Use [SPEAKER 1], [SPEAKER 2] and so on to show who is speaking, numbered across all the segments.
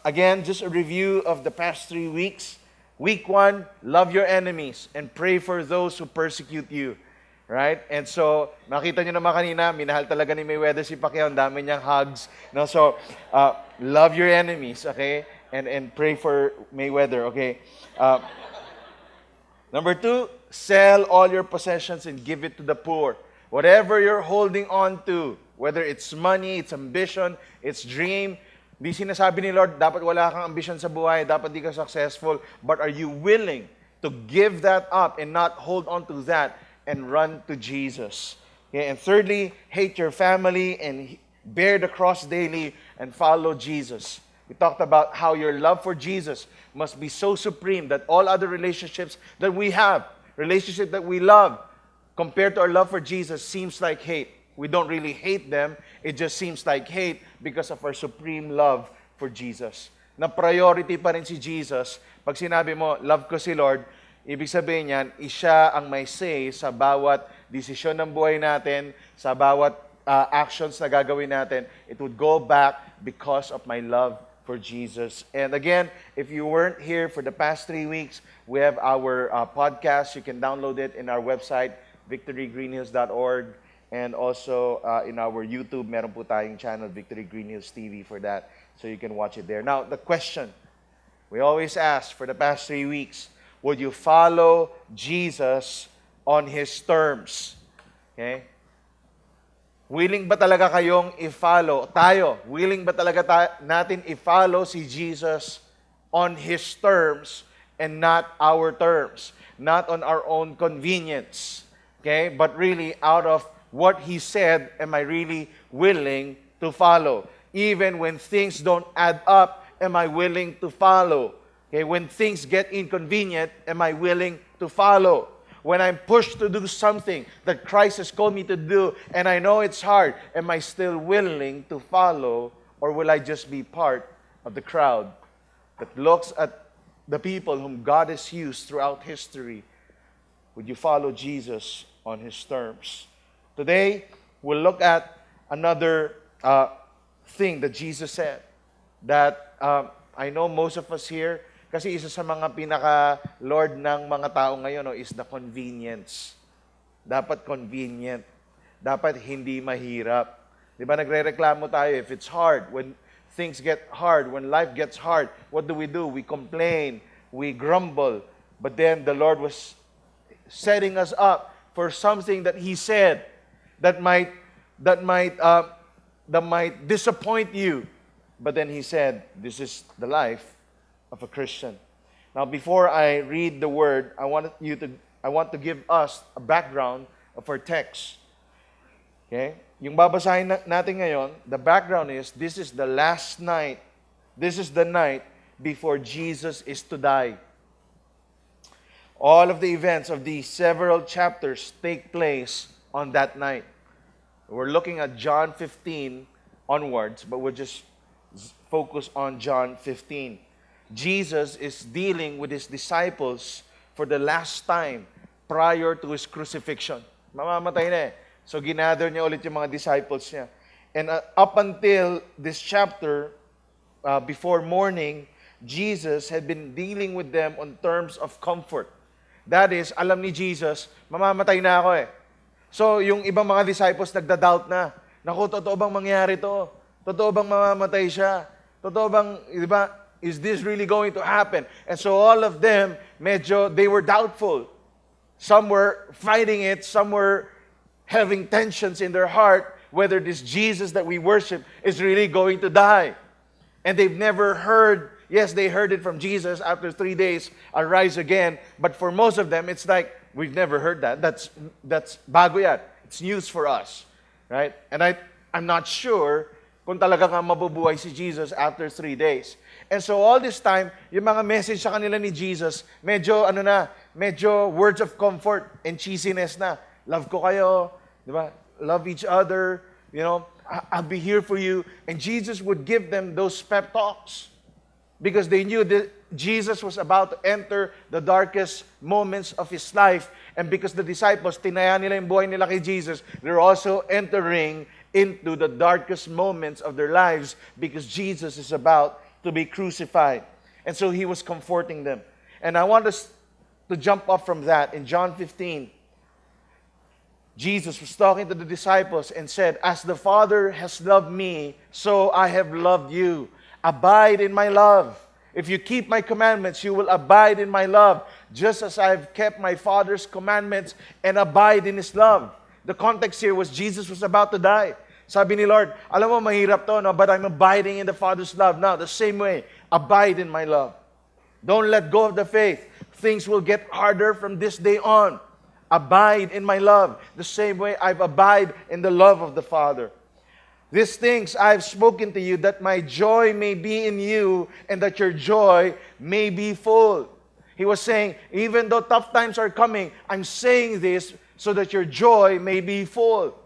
[SPEAKER 1] Again, just a review of the past 3 weeks. Week 1, love your enemies and pray for those who persecute you. Right? And so, makita nyo naman kanina, minahal talaga ni Mayweather si Pacquiao, ang dami niyang hugs. No? So, love your enemies, okay? And pray for Mayweather, okay? Number 2, sell all your possessions and give it to the poor. Whatever you're holding on to, whether it's money, it's ambition, it's dream, di sinasabi ni Lord, dapat wala kang ambition sa buhay, dapat di ka successful, but are you willing to give that up and not hold on to that and run to Jesus? Okay, and thirdly, hate your family and bear the cross daily and follow Jesus. We talked about how your love for Jesus must be so supreme that all other relationships that we have, relationships that we love, compared to our love for Jesus, seems like hate. We don't really hate them. It just seems like hate because of our supreme love for Jesus. Na priority pa rin si Jesus. Pag sinabi mo, love ko si Lord, ibig sabihin yan, siya ang may say sa bawat desisyon ng buhay natin, sa bawat actions na gagawin natin. It would go back because of my love for Jesus. And again, if you weren't here for the past 3 weeks, we have our podcast. You can download it in our website, victorygreenhills.org. And also in our YouTube, meron po tayong channel, Victory Green Hills TV, for that. So you can watch it there. Now, the question we always ask for the past 3 weeks, would you follow Jesus on His terms? Okay? Willing ba talaga kayong i-follow? Tayo, willing ba talaga natin i-follow si Jesus on His terms and not our terms? Not on our own convenience. Okay? But really, out of what He said, am I really willing to follow? Even when things don't add up, am I willing to follow? Okay, when things get inconvenient, am I willing to follow? When I'm pushed to do something that Christ has called me to do, and I know it's hard, am I still willing to follow, or will I just be part of the crowd that looks at the people whom God has used throughout history? Would you follow Jesus on His terms? Today, we'll look at another thing that Jesus said that I know most of us here, kasi isa sa mga pinaka-Lord ng mga tao ngayon is the convenience. Dapat convenient. Dapat hindi mahirap. Di ba nagre-reklamo tayo if it's hard, when things get hard, when life gets hard, what do? We complain, we grumble. But then the Lord was setting us up for something that He said that might disappoint you. But then He said, this is the life of a Christian. Now, before I read the word, I want to give us a background of our text. Okay? Yung babasahin natin ngayon, the background is, this is the last night. This is the night before Jesus is to die. All of the events of these several chapters take place on that night. We're looking at John 15 onwards, but we'll just focus on John 15. Jesus is dealing with His disciples for the last time prior to His crucifixion. Mamamatay na eh. So ginather niya ulit yung mga disciples niya. And up until this chapter, before morning, Jesus had been dealing with them on terms of comfort. That is, alam ni Jesus, mamamatay na ako eh. So, yung ibang mga disciples nagda-doubt na. Naku, totoo bang mangyari to? Totoo bang mamamatay siya? Totoo bang, di ba, is this really going to happen? And so all of them, they were doubtful. Some were fighting it, some were having tensions in their heart, whether this Jesus that we worship is really going to die. And they've never heard, yes, they heard it from Jesus after 3 days, arise again. But for most of them, it's like, we've never heard that. That's bago yan. It's news for us. Right? And I'm not sure kung talaga nga mabubuhay si Jesus after 3 days. And so all this time, yung mga message sa kanila ni Jesus, medyo words of comfort and cheesiness na. Love ko kayo, di ba? Love each other, you know, I'll be here for you. And Jesus would give them those pep talks because they knew that Jesus was about to enter the darkest moments of His life. And because the disciples, tinaya nila yung buhay nila kay Jesus, they're also entering into the darkest moments of their lives because Jesus is about to be crucified. And so he was comforting them. And I want us to jump up from that. In John 15, Jesus was talking to the disciples and said, "As the Father has loved me, so I have loved you. Abide in my love. If you keep my commandments, you will abide in my love, just as I have kept my Father's commandments and abide in His love." The context here was Jesus was about to die. Sabi ni Lord, alam mo, mahirap to, no? But I'm abiding in the Father's love. Now, the same way, abide in my love. Don't let go of the faith. Things will get harder from this day on. Abide in my love. The same way I've abide in the love of the Father. These things I've spoken to you, that my joy may be in you, and that your joy may be full. He was saying, even though tough times are coming, I'm saying this so that your joy may be full.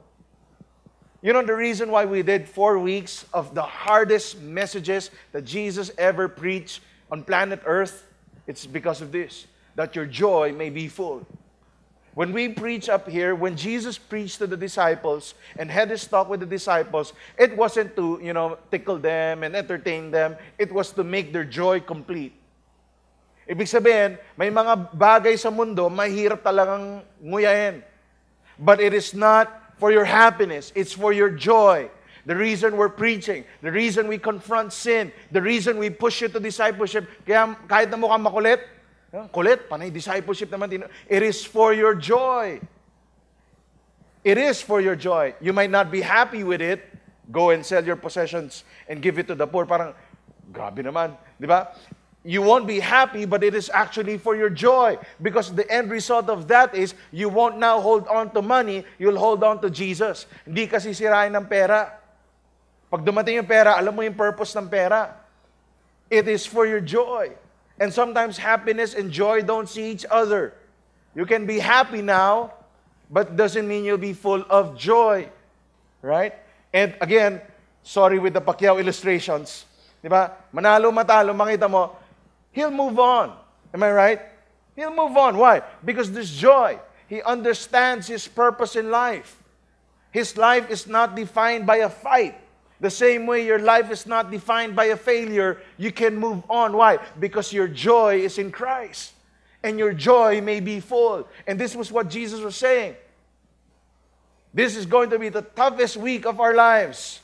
[SPEAKER 1] You know the reason why we did 4 weeks of the hardest messages that Jesus ever preached on planet Earth? It's because of this, that your joy may be full. When we preach up here, when Jesus preached to the disciples and had his talk with the disciples, it wasn't to, tickle them and entertain them. It was to make their joy complete. Ibig sabihin, may mga bagay sa mundo, mahirap talagang nguyain. But it is not for your happiness. It's for your joy. The reason we're preaching, the reason we confront sin, the reason we push you to discipleship, kaya kahit na mukhang makulit, kulit, panay discipleship naman. It is for your joy. It is for your joy. You might not be happy with it. Go and sell your possessions and give it to the poor. Parang, grabe naman. Di ba? You won't be happy, but it is actually for your joy. Because the end result of that is, you won't now hold on to money, you'll hold on to Jesus. Hindi ka sisirain ng pera. Pag dumating yung pera, alam mo yung purpose ng pera. It is for your joy. And sometimes happiness and joy don't see each other. You can be happy now, but doesn't mean you'll be full of joy. Right? And again, sorry with the Pacquiao illustrations. Diba? Manalo, matalo, makita mo, he'll move on. Am I right? He'll move on. Why? Because there's joy. He understands his purpose in life. His life is not defined by a fight. The same way your life is not defined by a failure, you can move on. Why? Because your joy is in Christ. And your joy may be full. And this was what Jesus was saying. This is going to be the toughest week of our lives.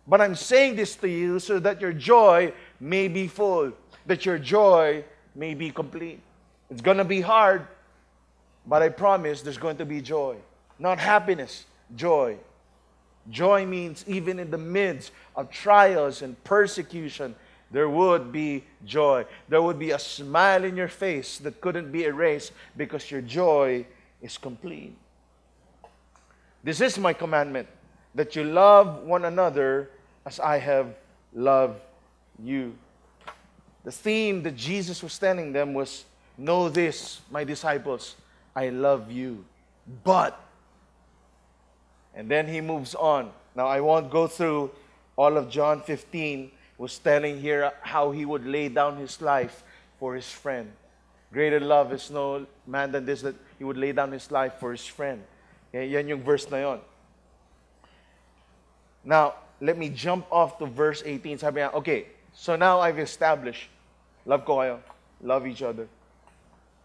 [SPEAKER 1] But I'm saying this to you so that your joy may be full. That your joy may be complete. It's going to be hard, but I promise there's going to be joy. Not happiness, joy. Joy means even in the midst of trials and persecution, there would be joy. There would be a smile in your face that couldn't be erased because your joy is complete. This is my commandment, that you love one another as I have loved you. The theme that Jesus was telling them was, know this, my disciples, I love you. But, and then he moves on. Now, I won't go through all of John 15. Was telling here how he would lay down his life for his friend. Greater love is no man than this, that he would lay down his life for his friend. Okay, yan yung verse na yon. Now, let me jump off to verse 18. Sabi niya, okay, so now I've established, love ko kayo, love each other,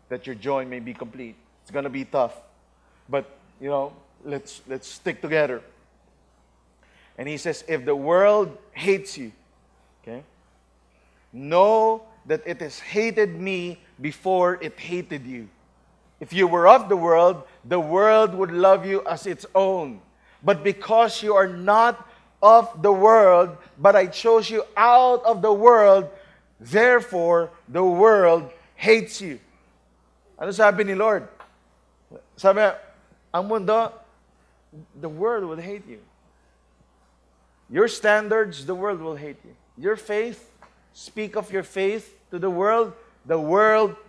[SPEAKER 1] that your joy may be complete. It's gonna be tough, but, let's stick together. And he says, if the world hates you, okay, know that it has hated me before it hated you. If you were of the world would love you as its own. But because you are not of the world, but I chose you out of the world, therefore the world hates you. Ano sabi ni Lord? Sabi niya, ang mundo, the world will hate you. Your standards, the world will hate you. Your faith, speak of your faith to the world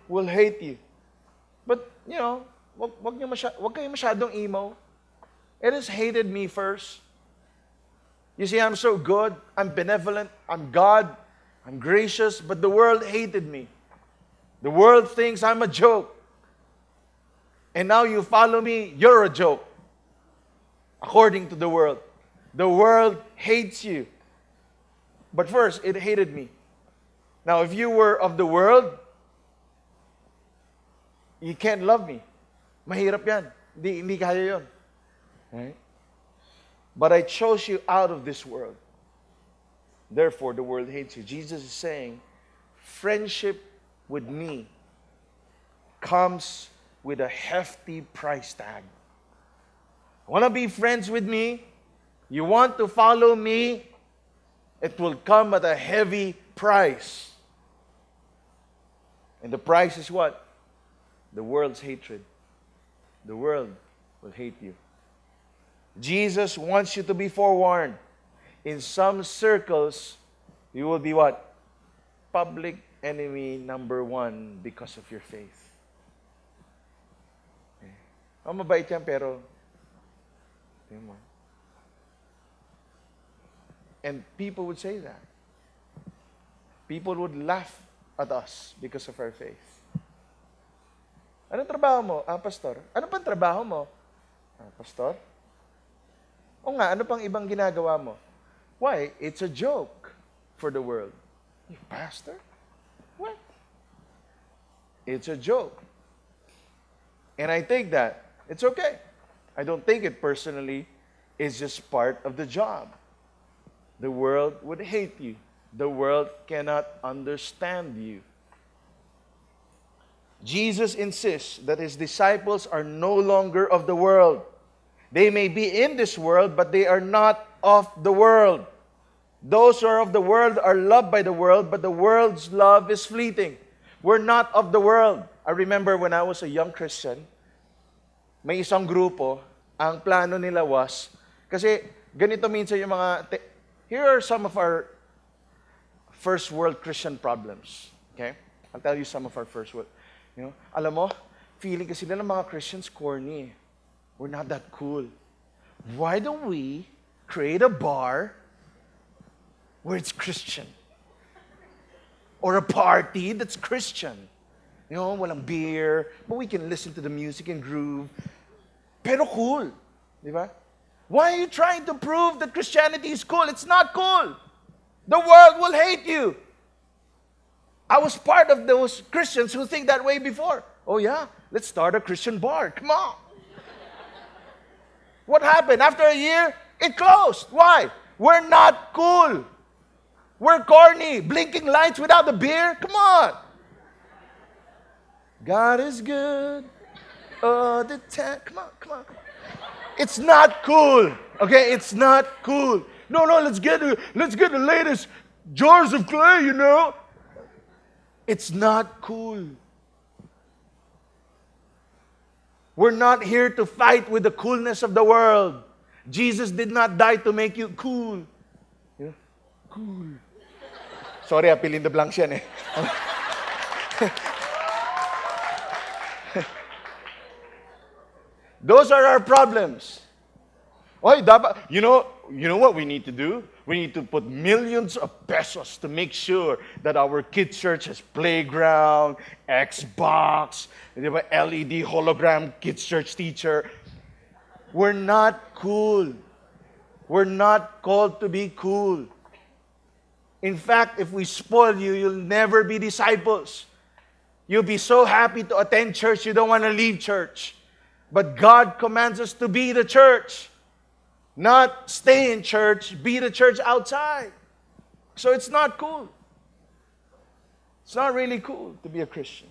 [SPEAKER 1] will hate you. But, wag kayo masyadong emo. It has hated me first. You see, I'm so good, I'm benevolent, I'm God, I'm gracious, but the world hated me. The world thinks I'm a joke. And now you follow me, you're a joke. According to the world. The world hates you. But first, it hated me. Now, if you were of the world, you can't love me. Mahirap yan. Hindi kaya yun. Right? But I chose you out of this world. Therefore, the world hates you. Jesus is saying, friendship with me comes with a hefty price tag. Want to be friends with me? You want to follow me? It will come at a heavy price. And the price is what? The world's hatred. The world will hate you. Jesus wants you to be forewarned. In some circles, you will be what? Public enemy number 1 because of your faith. Mabait yan, pero and people would say that. People would laugh at us because of our faith. Anong trabaho mo? Pastor. Ano pang trabaho mo? Pastor? O nga, ano pang ibang ginagawa mo? Why? It's a joke for the world. You pastor? What? It's a joke. And I think that it's okay. I don't take it personally. It's just part of the job. The world would hate you. The world cannot understand you. Jesus insists that his disciples are no longer of the world. They may be in this world, but they are not of the world. Those who are of the world are loved by the world, but the world's love is fleeting. We're not of the world. I remember when I was a young Christian, may isang grupo, ang plano nila was, kasi ganito minsan yung mga, here are some of our first world Christian problems. Okay? I'll tell you some of our first world. Alam mo, feeling kasi nila mga Christians corny. We're not that cool. Why don't we create a bar where it's Christian? Or a party that's Christian. Walang beer, but we can listen to the music and groove. Pero cool. Di ba? Why are you trying to prove that Christianity is cool? It's not cool. The world will hate you. I was part of those Christians who think that way before. Oh yeah, let's start a Christian bar. Come on. What happened? After a year, it closed. Why? We're not cool. We're corny. Blinking lights without the beer? Come on. God is good all the time. Come on. It's not cool. Okay, it's not cool. No, let's get the latest jars of clay, It's not cool. We're not here to fight with the coolness of the world. Jesus did not die to make you cool. Cool. Sorry, fill in the blanks yan eh. Those are our problems. Oy, dapat, you know what we need to do? We need to put millions of pesos to make sure that our kids' church has playground, Xbox, LED hologram kids' church teacher. We're not cool. We're not called to be cool. In fact, if we spoil you, you'll never be disciples. You'll be so happy to attend church, you don't want to leave church. But God commands us to be the church. Not stay in church, be the church outside. So it's not cool. It's not really cool to be a Christian.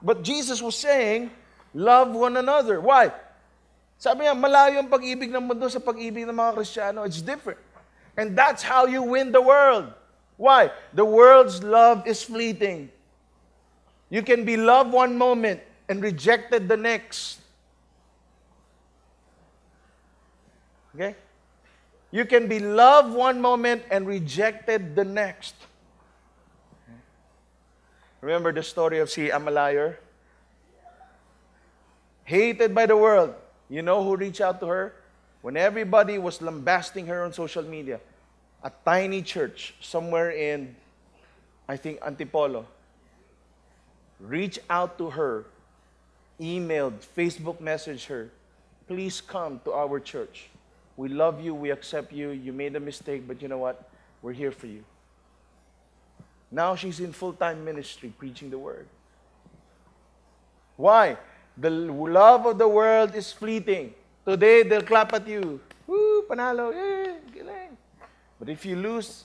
[SPEAKER 1] But Jesus was saying, love one another. Why? Sabi niya, malayo ang pag-ibig ng mundo sa pag-ibig ng mga Kristiyano. It's different. And that's how you win the world. Why? The world's love is fleeting. You can be loved one moment and rejected the next. Okay? You can be loved one moment and rejected the next. Remember the story of si Amalayer? Hated by the world. You know who reached out to her? When everybody was lambasting her on social media. A tiny church somewhere in, I think, Antipolo. Reached out to her, emailed, Facebook messaged her, please come to our church. We love you, we accept you, you made a mistake, but you know what? we're here for you. Now she's in full-time ministry, preaching the word. Why? The love of the world is fleeting. Today, they'll clap at you. Woo, panalo, yeah, galing. But if you lose,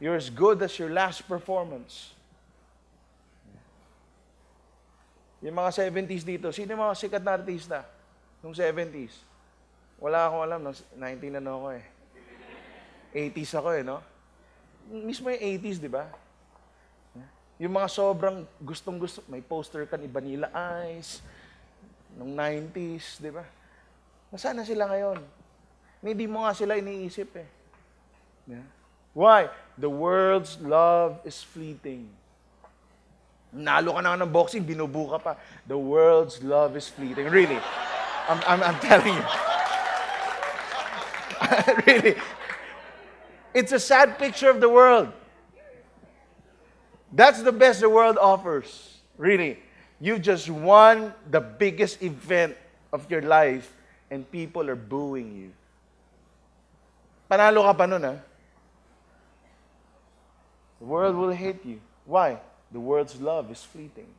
[SPEAKER 1] you're as good as your last performance. Yung mga 70s dito, sino yung mga sikat na artista nung 70s? Wala akong alam, 19 na ako eh. 80s ako eh, no? Mismo yung 80s, di ba? Yung mga sobrang gustong-gusto, may poster ka ni Vanilla Ice, nung 90s, di ba? Nasaan na sila ngayon? Hindi mo nga sila iniisip eh. Yeah. Why? The world's love is fleeting. Nalo ka na ng boxing, binubuka pa. The world's love is fleeting. Really. I'm telling you. Really. It's a sad picture of the world. That's the best the world offers. Really. You just won the biggest event of your life and people are booing you. Panalo ka pa nun, ha? The world will hate you. Why? The world's love is fleeting.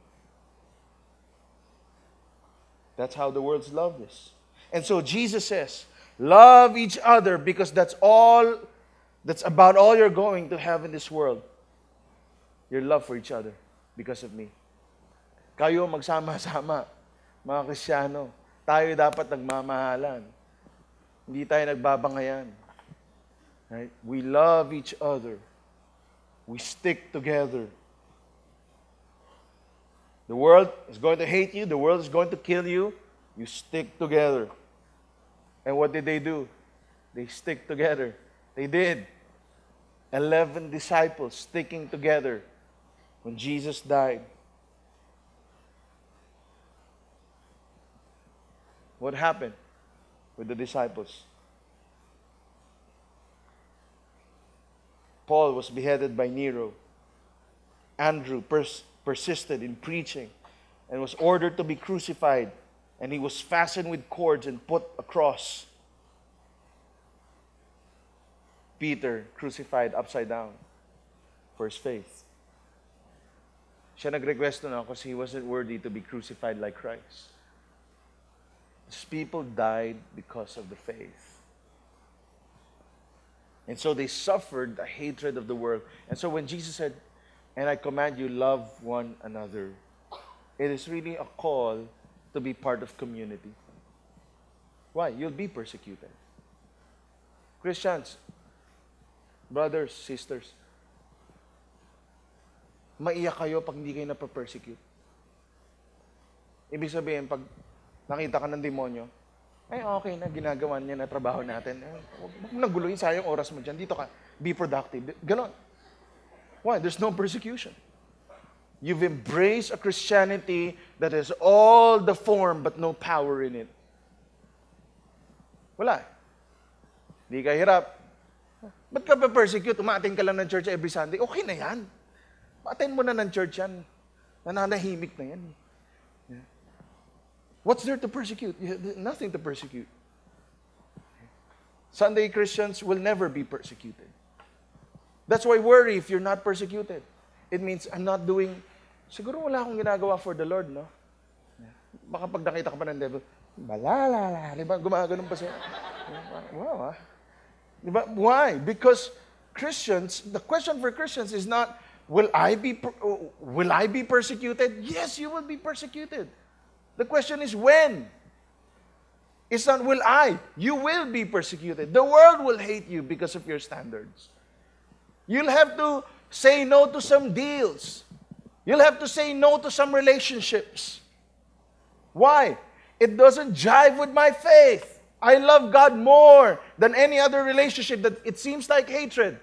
[SPEAKER 1] That's how the world's love is. And so Jesus says, love each other because that's about all you're going to have in this world. Your love for each other because of me. Kayo magsama-sama, mga Kristiyano. Tayo dapat nagmamahalan. Hindi tayo nagbabangayan. Right? We love each other. We stick together. The world is going to hate you. The world is going to kill you. You stick together. And what did they do? They stick together. They did. 11 disciples sticking together when Jesus died. What happened with the disciples? Paul was beheaded by Nero. Andrew persisted in preaching and was ordered to be crucified, and he was fastened with cords and put a cross. Peter crucified upside down for his faith. Siya nag-request na because he wasn't worthy to be crucified like Christ. These people died because of the faith. And so they suffered the hatred of the world. And so when Jesus said, and I command you, love one another, it is really a call to be part of community. Why? You'll be persecuted. Christians, brothers, sisters, maiyak kayo pag hindi kayo napapersecute. Ibig sabihin, pag nakita ka ng demonyo, ay okay na, ginagawa niya na trabaho natin. Huwag mo naguluhin, sayang oras mo dyan. Dito ka, be productive. Ganon. Why? There's no persecution. You've embraced a Christianity that has all the form but no power in it. Wala. Hindi ka hirap. Ba't ka pa persecute? Umaattend ka lang ng church every Sunday. Okay na yan. Pa-attend mo na ng church yan. Nananahimik na yan. Yeah. What's there to persecute? Nothing to persecute. Sunday Christians will never be persecuted. That's why worry if you're not persecuted. It means I'm not doing, siguro wala akong ginagawa for the Lord, no? Baka pag nakita ka pa ng devil, balalala, di ba? Gumaganon pa siya. Wow, ah. Di ba? Why? Because Christians, the question for Christians is not, will I be persecuted? Yes, you will be persecuted. The question is when. It's not will I. You will be persecuted. The world will hate you because of your standards. You'll have to say no to some deals. You'll have to say no to some relationships. Why? It doesn't jive with my faith. I love God more than any other relationship that it seems like hatred.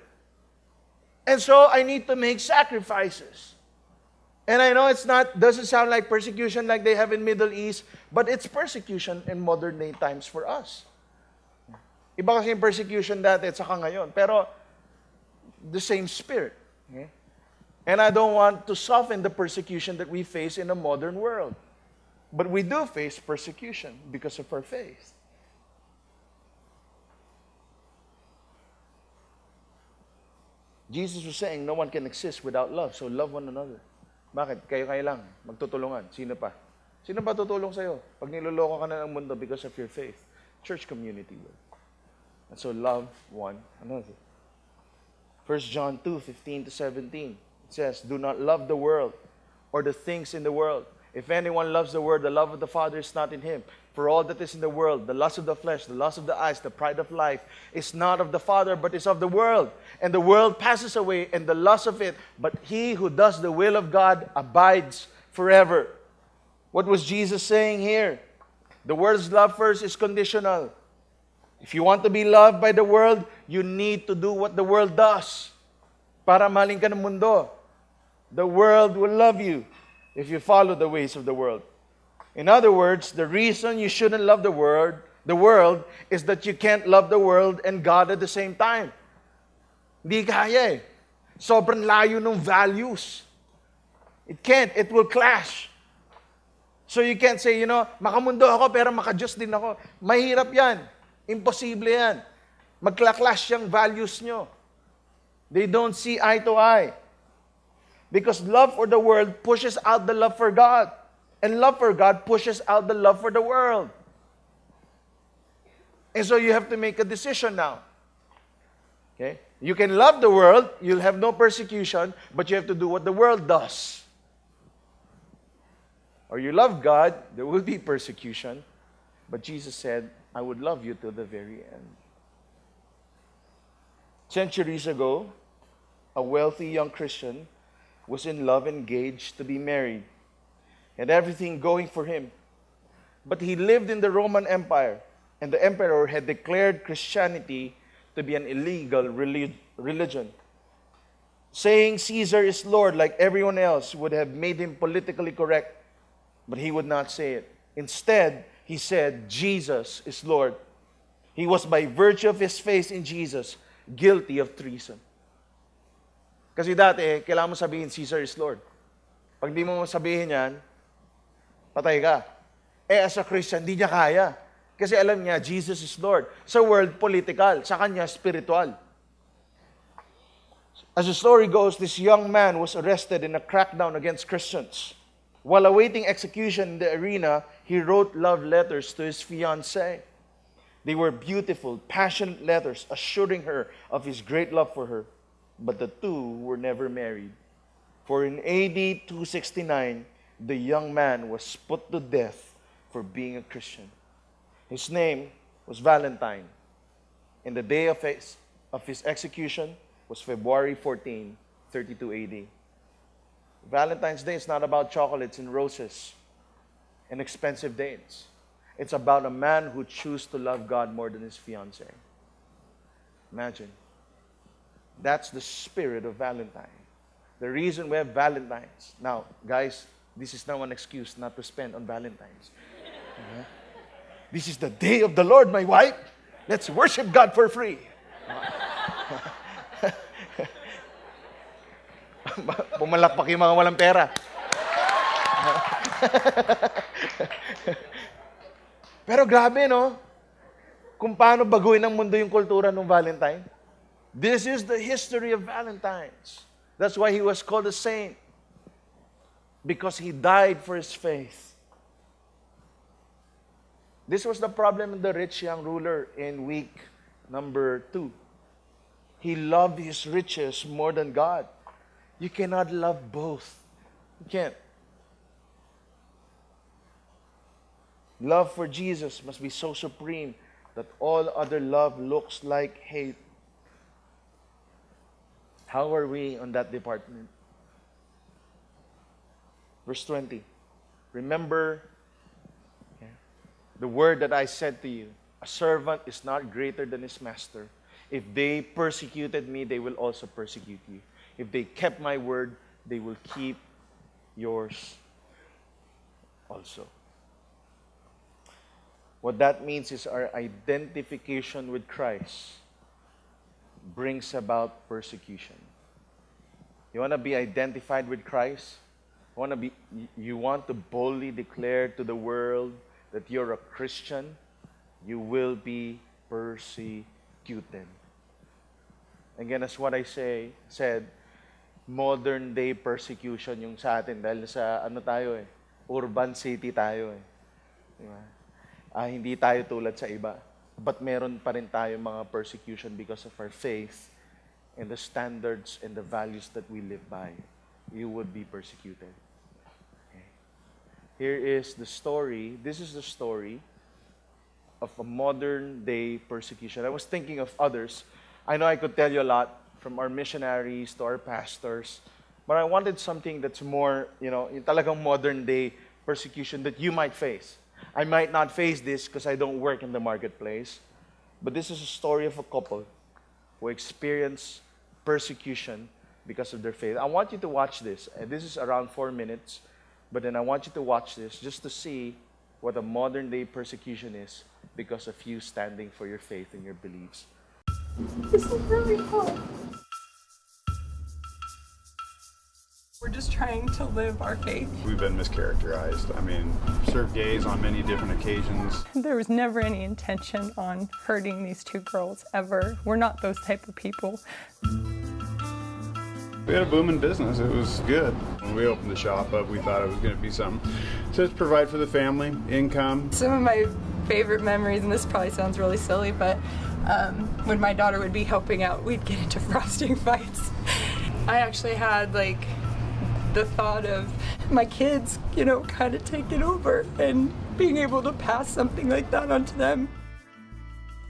[SPEAKER 1] And so I need to make sacrifices. And I know doesn't sound like persecution like they have in Middle East, but it's persecution in modern day times for us. Iba kasi yung persecution dati at saka ngayon. Pero the same spirit. Okay? And I don't want to soften the persecution that we face in a modern world. But we do face persecution because of our faith. Jesus was saying, no one can exist without love. So love one another. Bakit? Kayo lang. Magtutulungan. Sino pa? Sino ba tutulong sa'yo? Pag niloloko ka na ng mundo because of your faith. Church community will. And so love one another. 1 John 2:15-17. It says, do not love the world or the things in the world. If anyone loves the world, the love of the Father is not in him. For all that is in the world, the lust of the flesh, the lust of the eyes, the pride of life, is not of the Father, but is of the world. And the world passes away, and the lust of it. But he who does the will of God abides forever. What was Jesus saying here? The word's love first is conditional. If you want to be loved by the world, you need to do what the world does. Para mahalin ka ng mundo. The world will love you if you follow the ways of the world. In other words, the reason you shouldn't love the world is that you can't love the world and God at the same time. Hindi kaya eh. Sobrang layo ng values. It can't. It will clash. So you can't say, makamundo ako pero makadiyos din ako. Mahirap yan. Imposible yan. Magkla-clash yung values nyo. They don't see eye to eye. Because love for the world pushes out the love for God. And love for God pushes out the love for the world. And so you have to make a decision now. Okay? You can love the world, you'll have no persecution, but you have to do what the world does. Or you love God, there will be persecution. But Jesus said, I would love you to the very end. Centuries ago, a wealthy young Christian was in love, engaged to be married, had everything going for him. But he lived in the Roman Empire, and the emperor had declared Christianity to be an illegal religion. Saying Caesar is Lord like everyone else would have made him politically correct, but he would not say it. Instead, he said, Jesus is Lord. He was, by virtue of his faith in Jesus, guilty of treason. Kasi dati, kailangan mo sabihin, Caesar is Lord. Pag di mo sabihin yan, patay ka. As a Christian, di niya kaya. Kasi alam niya, Jesus is Lord. Sa world, political. Sa kanya, spiritual. As the story goes, this young man was arrested in a crackdown against Christians. While awaiting execution in the arena, he wrote love letters to his fiancée. They were beautiful, passionate letters assuring her of his great love for her. But the two were never married. For in AD 269, the young man was put to death for being a Christian. His name was Valentine. And the day of his execution was February 14, 32 AD. Valentine's Day is not about chocolates and roses and expensive dates. It's about a man who chose to love God more than his fiancée. Imagine. That's the spirit of Valentine. The reason we have Valentines. Now, guys, this is not an excuse not to spend on Valentines. This is the day of the Lord, my wife. Let's worship God for free. Pumalakpak yung mga walang pera. Pero grabe, no? Kung paano baguhin ng mundo yung kultura ng Valentine. This is the history of Valentine's. That's why he was called a saint. Because he died for his faith. This was the problem of the rich young ruler in week number 2. He loved his riches more than God. You cannot love both. You can't. Love for Jesus must be so supreme that all other love looks like hate. How are we on that department? Verse 20. Remember the word that I said to you. A servant is not greater than his master. If they persecuted me, they will also persecute you. If they kept my word, they will keep yours also. What that means is our identification with Christ brings about persecution. You want to be identified with Christ? You want to boldly declare to the world that you're a Christian? You will be persecuted. Again, as what I said, modern day persecution yung sa atin dahil sa ano tayo urban city tayo Diba? Hindi tayo tulad sa iba. But meron pa rin tayo mga persecution because of our faith and the standards and the values that we live by. You would be persecuted. Okay. Here is the story. This is the story of a modern day persecution. I was thinking of others. I know I could tell you a lot from our missionaries to our pastors, but I wanted something that's more, yung talagang modern day persecution that you might face. I might not face this because I don't work in the marketplace, but this is a story of a couple who experienced persecution because of their faith. I want you to watch this. This is around 4 minutes, but then I want you to watch this just to see what a modern day persecution is because of you standing for your faith and your beliefs.
[SPEAKER 2] This is really hard. We're just trying to live our faith.
[SPEAKER 3] We've been mischaracterized. I mean, served gays on many different occasions.
[SPEAKER 2] There was never any intention on hurting these two girls, ever. We're not those type of people.
[SPEAKER 3] We had a booming business. It was good. When we opened the shop up, we thought it was going to be something to provide for the family, income.
[SPEAKER 2] Some of my favorite memories, and this probably sounds really silly, but when my daughter would be helping out, we'd get into frosting fights. I actually had the thought of my kids, kind of taking over and being able to pass something like that onto them.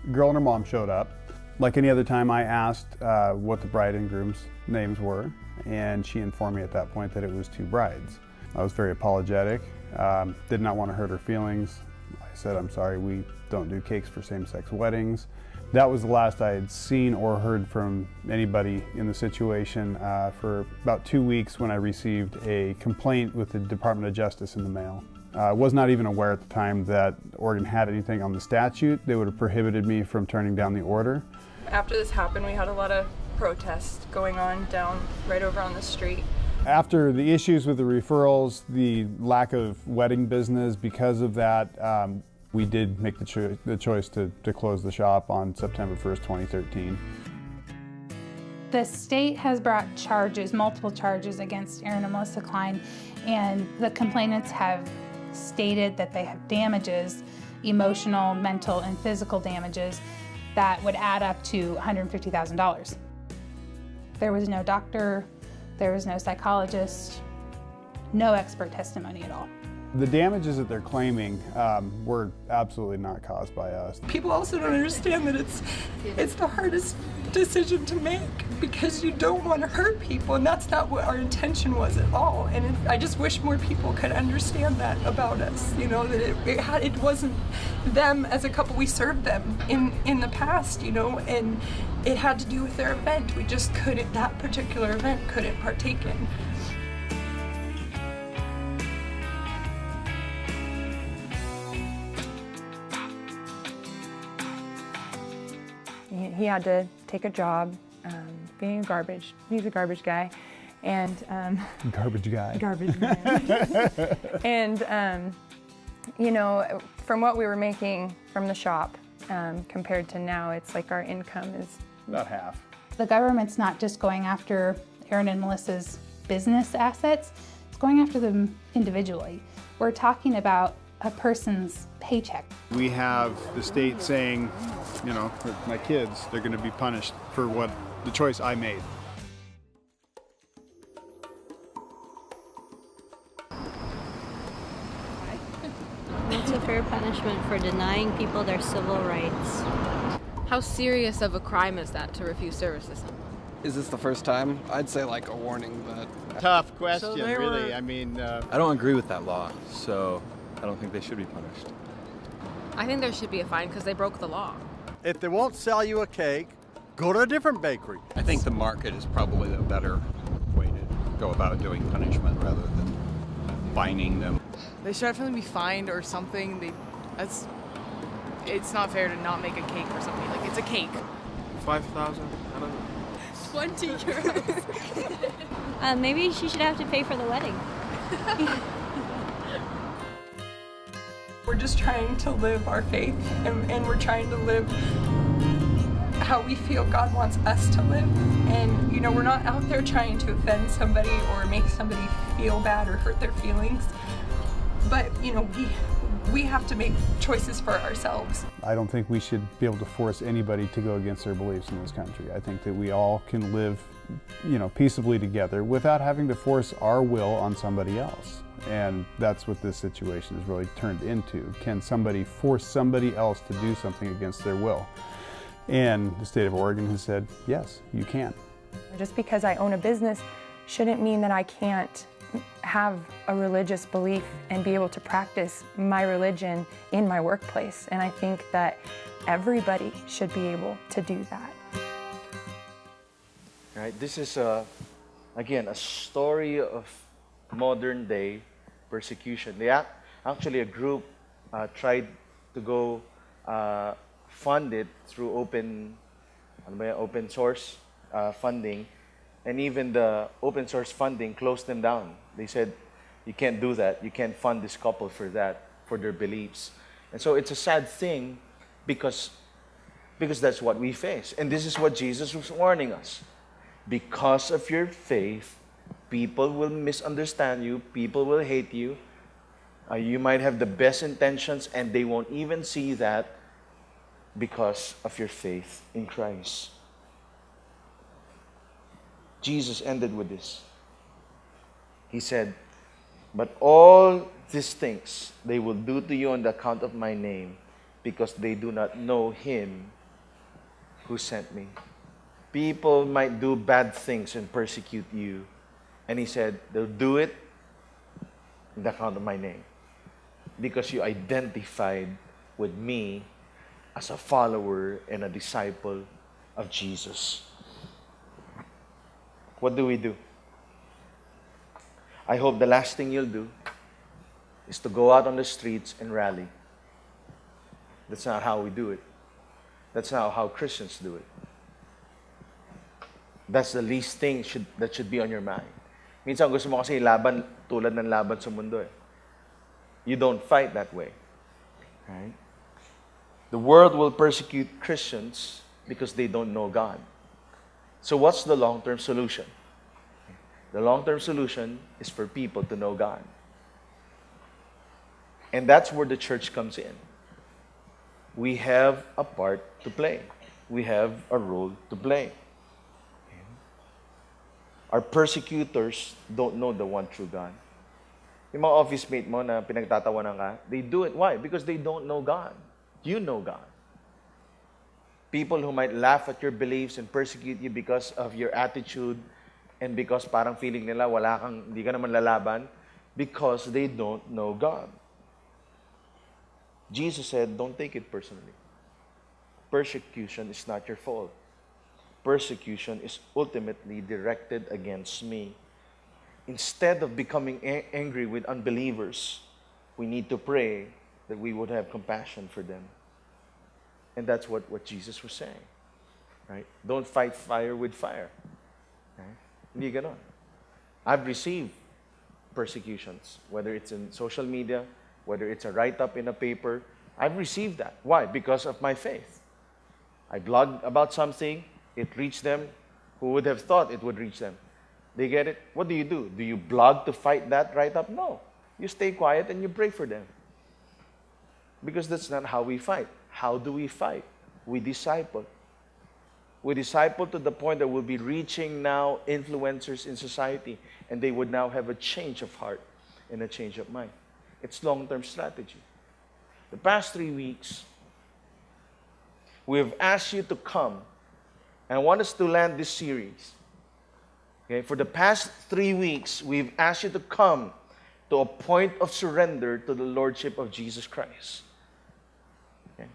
[SPEAKER 4] A girl and her mom showed up. Like any other time, I asked what the bride and groom's names were, and she informed me at that point that it was two brides. I was very apologetic, did not want to hurt her feelings. I said, I'm sorry, we don't do cakes for same-sex weddings. That was the last I had seen or heard from anybody in the situation for about 2 weeks when I received a complaint with the Department of Justice in the mail. I was not even aware at the time that Oregon had anything on the statute. They would have prohibited me from turning down the order.
[SPEAKER 2] After this happened, we had a lot of protests going on down right over on the street.
[SPEAKER 4] After the issues with the referrals, the lack of wedding business, because of that, we did make the choice to close the shop on September 1st, 2013.
[SPEAKER 5] The state has brought charges, multiple charges against Aaron and Melissa Klein, and the complainants have stated that they have damages, emotional, mental, and physical damages that would add up to $150,000. There was no doctor, there was no psychologist, no expert testimony at all.
[SPEAKER 4] The damages that they're claiming were absolutely not caused by us.
[SPEAKER 2] People also don't understand that it's the hardest decision to make because you don't want to hurt people, and that's not what our intention was at all. And I just wish more people could understand that about us, that it wasn't them as a couple. We served them in the past, and it had to do with their event. We just couldn't, that particular event couldn't partake in. He had to take a job being he's a garbage guy, and
[SPEAKER 4] Garbage guy.
[SPEAKER 2] Garbage guy. And from what we were making from the shop compared to now, it's like our income is
[SPEAKER 4] About half.
[SPEAKER 5] The government's not just going after Aaron and Melissa's business assets, it's going after them individually. We're talking about a person's paycheck.
[SPEAKER 4] We have the state saying, for my kids, they're going to be punished for the choice I made.
[SPEAKER 6] What's a fair punishment for denying people their civil rights?
[SPEAKER 7] How serious of a crime is that to refuse service to someone?
[SPEAKER 8] Is this the first time? I'd say like a warning, but...
[SPEAKER 9] Tough question, really. I mean...
[SPEAKER 10] I don't agree with that law, so I don't think they should be punished.
[SPEAKER 7] I think there should be a fine because they broke the law.
[SPEAKER 9] If they won't sell you a cake, go to a different bakery.
[SPEAKER 11] I think the market is probably the better way to go about doing punishment rather than fining them.
[SPEAKER 12] They should definitely be fined or something. It's not fair to not make a cake or something. Like, it's a cake.
[SPEAKER 13] 5,000, I don't know.
[SPEAKER 6] 20 euros. Maybe she should have to pay for the wedding.
[SPEAKER 2] We're just trying to live our faith, and we're trying to live how we feel God wants us to live. And, you know, we're not out there trying to offend somebody or make somebody feel bad or hurt their feelings. But, you know, we have to make choices for ourselves.
[SPEAKER 4] I don't think we should be able to force anybody to go against their beliefs in this country. I think that we all can live, you know, peaceably together without having to force our will on somebody else. And that's what this situation has really turned into. Can somebody force somebody else to do something against their will? And the state of Oregon has said, yes, you can.
[SPEAKER 14] Just because I own a business shouldn't mean that I can't have a religious belief and be able to practice my religion in my workplace. And I think that everybody should be able to do that.
[SPEAKER 1] Right? This is, again, a story of modern day persecution. Actually, a group tried to go fund it through open source funding, and even the open source funding closed them down. They said, you can't do that. You can't fund this couple for that, for their beliefs. And so it's a sad thing because that's what we face. And this is what Jesus was warning us. Because of your faith, people will misunderstand you, people will hate you. You might have the best intentions and they won't even see that because of your faith in Christ. Jesus ended with this. He said, but all these things they will do to you on the account of my name, because they do not know him who sent me. People might do bad things and persecute you. And he said, they'll do it on the account of my name, because you identified with me as a follower and a disciple of Jesus. What do we do? I hope the last thing you'll do is to go out on the streets and rally. That's not how we do it. That's not how Christians do it. That's the least thing that should be on your mind. Minsan gusto mo kasi laban tulad ng laban sa mundo eh. You don't fight that way. Right? The world will persecute Christians because they don't know God. So what's the long-term solution? The long-term solution is for people to know God. And that's where the church comes in. We have a part to play. We have a role to play. Our persecutors don't know the one true God. Yung mga office mate mo na pinagtatawanan ka, they do it. Why? Because they don't know God. You know God. People who might laugh at your beliefs and persecute you because of your attitude and because parang feeling nila hindi ka naman lalaban, because they don't know God. Jesus said, don't take it personally. Persecution is not your fault. Persecution is ultimately directed against me. Instead of becoming angry with unbelievers, we need to pray that we would have compassion for them. And that's what Jesus was saying. Right? Don't fight fire with fire. Right? Hindi ganon. I've received persecutions, whether it's in social media, whether it's a write-up in a paper. I've received that. Why? Because of my faith. I blogged about something, it reached them. Who would have thought it would reach them? They get it? What do? Do you blog to fight that write-up? No. You stay quiet and you pray for them. Because that's not how we fight. How do we fight? We disciple. We disciple to the point that we'll be reaching now influencers in society, and they would now have a change of heart and a change of mind. It's long-term strategy. The past 3 weeks, we have asked you to come, and I want us to land this series. Okay? For the past 3 weeks, we've asked you to come to a point of surrender to the Lordship of Jesus Christ. Okay?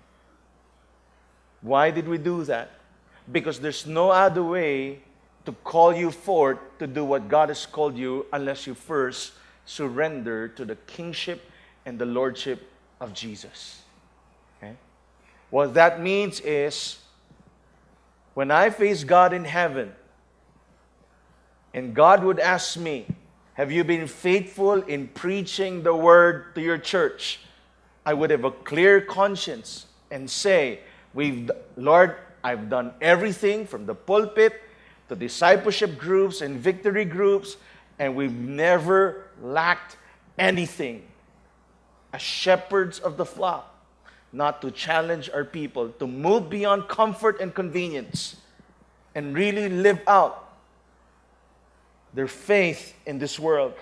[SPEAKER 1] Why did we do that? Because there's no other way to call you forth to do what God has called you unless you first surrender to the kingship and the lordship of Jesus. Okay? What that means is, when I face God in heaven, and God would ask me, have you been faithful in preaching the word to your church? I would have a clear conscience and say, Lord, I've done everything from the pulpit to discipleship groups and victory groups, and we've never lacked anything. As shepherds of the flock, not to challenge our people, to move beyond comfort and convenience, and really live out their faith in this world.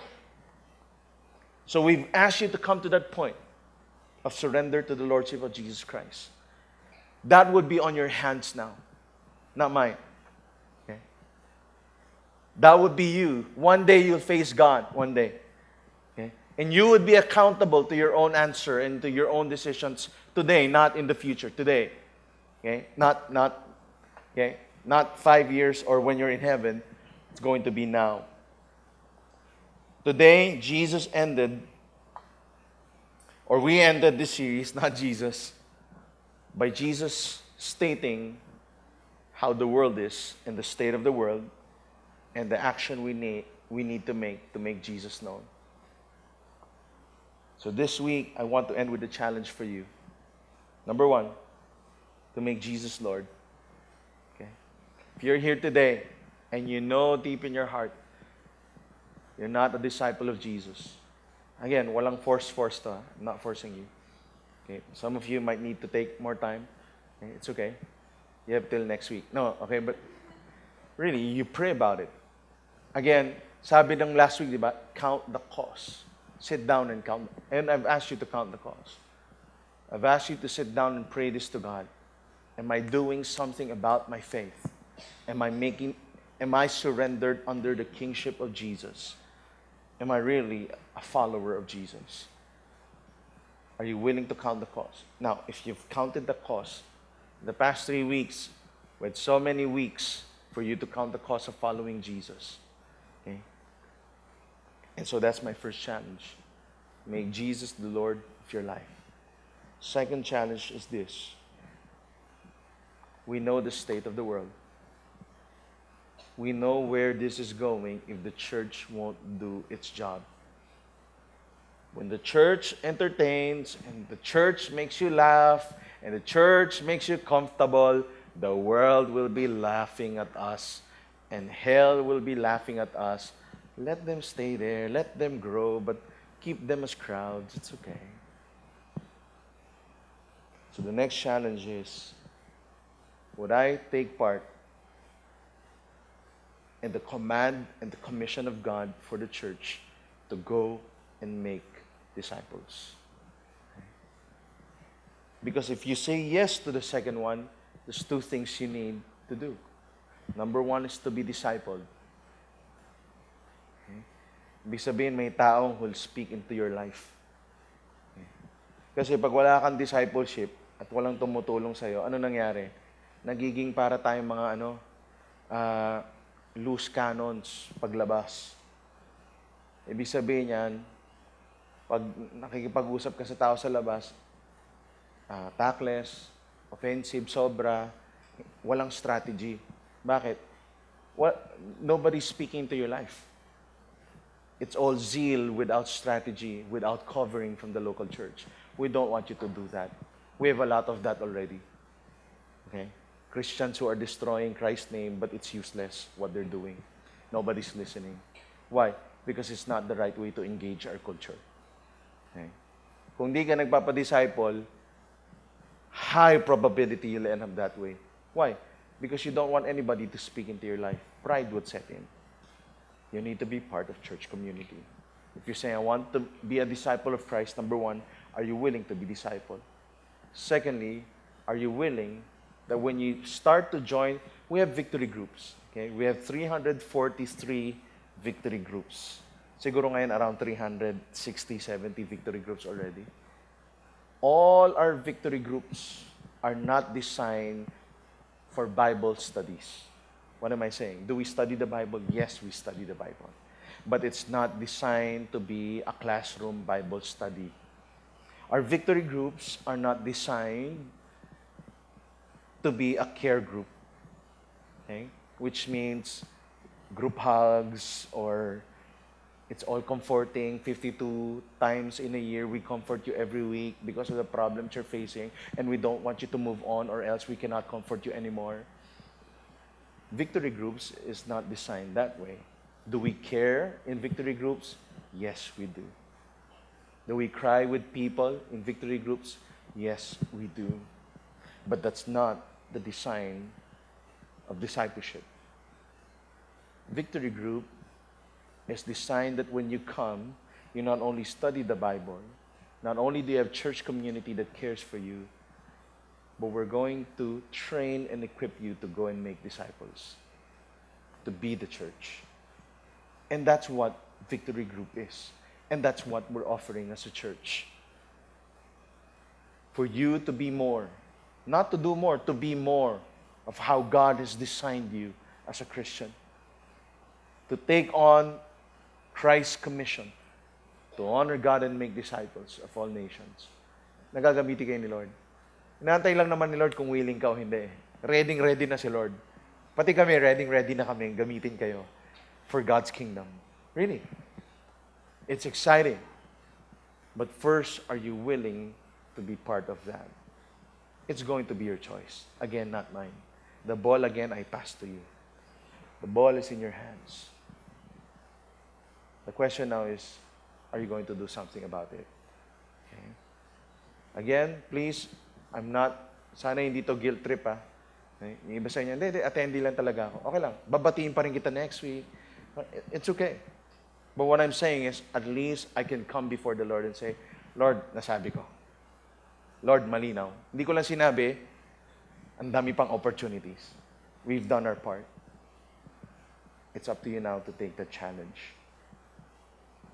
[SPEAKER 1] So we've asked you to come to that point of surrender to the Lordship of Jesus Christ. That would be on your hands now, not mine. Okay? That would be you. One day you'll face God, one day. Okay? And you would be accountable to your own answer and to your own decisions today, not in the future, today. Okay? Not 5 years or when you're in heaven. It's going to be now. Today, Jesus ended, or we ended this series, not Jesus, by Jesus stating how the world is and the state of the world and the action we need to make Jesus known. So this week, I want to end with a challenge for you. Number one, to make Jesus Lord. Okay? If you're here today and you know deep in your heart you're not a disciple of Jesus, again, walang force to. I'm not forcing you. Okay? Some of you might need to take more time. Okay? It's okay. You have till next week. No, okay, but really, you pray about it. Again, sabi ng last week, di ba? Count the cost. Sit down and count. And I've asked you to count the cost. I've asked you to sit down and pray this to God. Am I doing something about my faith? Am I surrendered under the kingship of Jesus? Am I really a follower of Jesus? Are you willing to count the cost? Now, if you've counted the cost, the past 3 weeks, with so many weeks for you to count the cost of following Jesus. Okay? And so that's my first challenge. Make Jesus the Lord of your life. Second challenge is this. We know the state of the world. We know where this is going if the church won't do its job. When the church entertains and the church makes you laugh and the church makes you comfortable, the world will be laughing at us and hell will be laughing at us. Let them stay there, let them grow, but keep them as crowds. It's okay. So the next challenge is, would I take part in the command and the commission of God for the church to go and make disciples? Because if you say yes to the second one, there's two things you need to do. Number one is to be discipled. Okay? Ibig sabihin, may taong who will speak into your life. Okay? Kasi pag wala kang discipleship at walang tumutulong sa'yo, ano nangyari? Nagiging para tayong mga loose cannons paglabas. Ibig sabihin yan, pag nakikipag-usap ka sa tao sa labas, tactless, offensive, sobra, walang strategy. Bakit? Nobody's speaking to your life. It's all zeal without strategy, without covering from the local church. We don't want you to do that. We have a lot of that already. Okay? Christians who are destroying Christ's name, but it's useless what they're doing. Nobody's listening. Why? Because it's not the right way to engage our culture. Okay? Kung di ka nagpapadisciple, high probability you'll end up that way. Why? Because you don't want anybody to speak into your life. Pride would set in. You need to be part of church community. If you're saying, I want to be a disciple of Christ, number one, are you willing to be discipled? Secondly, are you willing that when you start to join, we have victory groups. Okay? We have 343 victory groups. Siguro ngayon around 360, 70 victory groups already. All our victory groups are not designed for Bible studies. What am I saying? Do we study the Bible? Yes, we study the Bible. But it's not designed to be a classroom Bible study. Our victory groups are not designed to be a care group, okay? Which means group hugs or It's all comforting. 52 times in a year, we comfort you every week because of the problems you're facing, and we don't want you to move on or else we cannot comfort you anymore. Victory groups is not designed that way. Do we care in victory groups? Yes, we do. Do we cry with people in victory groups? Yes, we do. But that's not the design of discipleship. Victory group is designed that when you come, you not only study the Bible, not only do you have church community that cares for you, but we're going to train and equip you to go and make disciples, to be the church. And that's what Victory Group is. And that's what we're offering as a church. For you to be more, not to do more, to be more of how God has designed you as a Christian. To take on Christ's commission, to honor God and make disciples of all nations. Nagagamiti kayo ni Lord. Inaantay lang naman ni Lord kung willing ka o hindi. Ready na si Lord. Pati kami, ready na kami gamitin kayo for God's kingdom. Really. It's exciting. But first, are you willing to be part of that? It's going to be your choice. Again, not mine. The ball, again, I pass to you. The ball is in your hands. The question now is, are you going to do something about it? Okay. Again, please, I'm not, sana hindi to guilt trip ha. Okay. Yung iba sa inyo, hindi, attendee lang talaga ako. Okay lang, babatiin pa rin kita next week. It's okay. But what I'm saying is, at least I can come before the Lord and say, Lord, nasabi ko. Lord, malinaw. Hindi ko lang sinabi, ang dami pang opportunities. We've done our part. It's up to you now to take the challenge.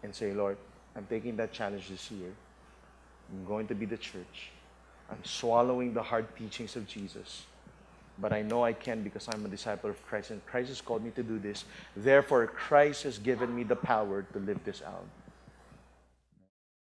[SPEAKER 1] And say, Lord, I'm taking that challenge this year. I'm going to be the church. I'm swallowing the hard teachings of Jesus. But I know I can because I'm a disciple of Christ, and Christ has called me to do this. Therefore, Christ has given me the power to live this out.